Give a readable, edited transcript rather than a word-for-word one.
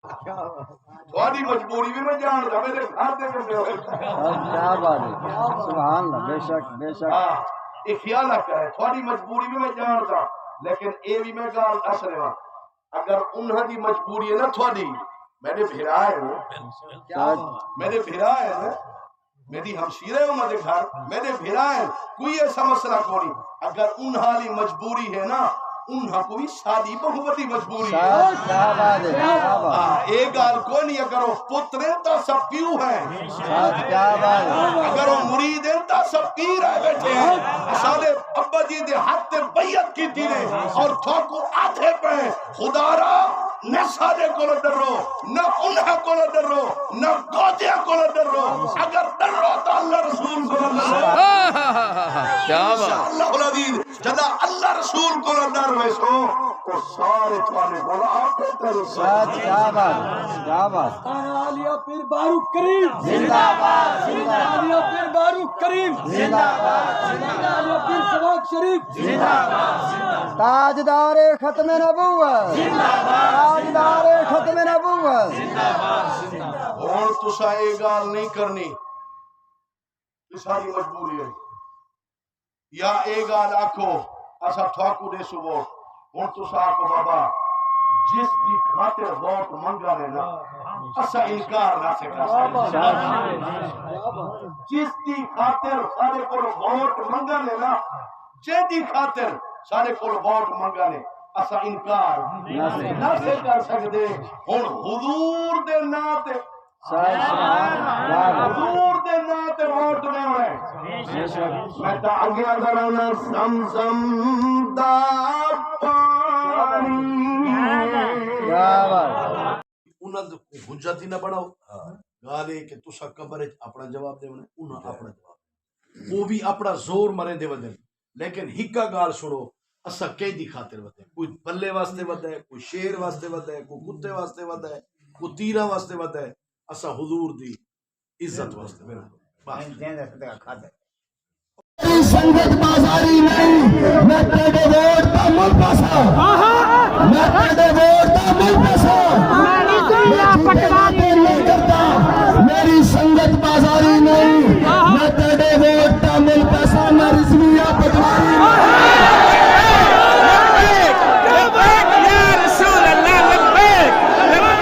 تھوڑی مجبوری بھی میں جان دا میرے گھر دے کردے ہوئے کیا بات ہے، سبحان اللہ، بے شک بے شک. ہاں یہ خیال رکھا ہے تھوڑی مجبوری بھی میں جان دا لیکن اے بھی میں گال دس رہا اگر انہاں دی مجبوری ہے نا تھوڑی میرے بھیرا ہے میرے بھیرا ہے نا میری ہمشیرے ہوں میرے گھر میرے بھیرا ہے کوئی ایسا مسئلہ کوئی اگر انہاں لی مجبوری ہے نا انہاں کوئی شادی بہوتی مجبوری ہے کیا بات ہے، کیا بات ہے، ایک گال کو نہیں اگر وہ پتریں تا سب کیوں ہیں کیا بات ہے. اگر وہ مرید ہیں تا سب کی رہ بیٹھے ہیں سالے ابا جی دے ہاتھ تے بیعت کی تیرے اور تھوکو آدھے پہ خدا را نہ سادے کو ڈرو نہ انہا کو ڈرو نہ گودیا کو ڈرو اگر ڈرو تو اللہ رسول کو ڈرو کیا بات اللہ العزیز جدا اللہ رسول کو ڈر ویسو تو سارے تھانے بولا آپ کو ڈر کیا بات ہے، کیا بات ہے. عالیہ پیر بارو کریم زندہ باد، زندہ باد، عالیہ پیر بارو کریم زندہ باد، عالیہ پیر سواق شریف زندہ باد. تاجدار ختم نبوت، تاجدار ختم نبوت. اور تسا اے گال نہیں کرنی ساری مجبوری ہے یا اے گال آکھو اسا تھاکو دے سو ووٹ ہن تسا آکھو بابا جس دی خاطر ووٹ منگا نے نا اسا انکار نہ سے کر جس دی خاطر سارے کول ووٹ منگا نے نا جے دی خاطر سارے کول ووٹ منگا نے اسا انکار نہ سے کر سکدے ہن حضور دے نام تے حضور دے نام تے ووٹ میں ہوئے میں تا اگیا کرانا زمزم دا پانی کیا بات. انہاں حجت ہی نہ بناؤ گال ہے کہ تسا قبر اپنا جواب دے انہاں اپنا جواب وہ بھی اپنا زور مرے دے ودن لیکن ہکا گال سنو اسا کہیں دی خاطر ودے کوئی پلے واسطے ودا ہے کوئی شیر واسطے ودا ہے کوئی کتے واسطے ودا ہے کوئی تیرا واسطے ودا ہے اسا حضور دی عزت واسطے میرا سنگت بازاری نہیں میں تیرے ووٹ کا مل پاسا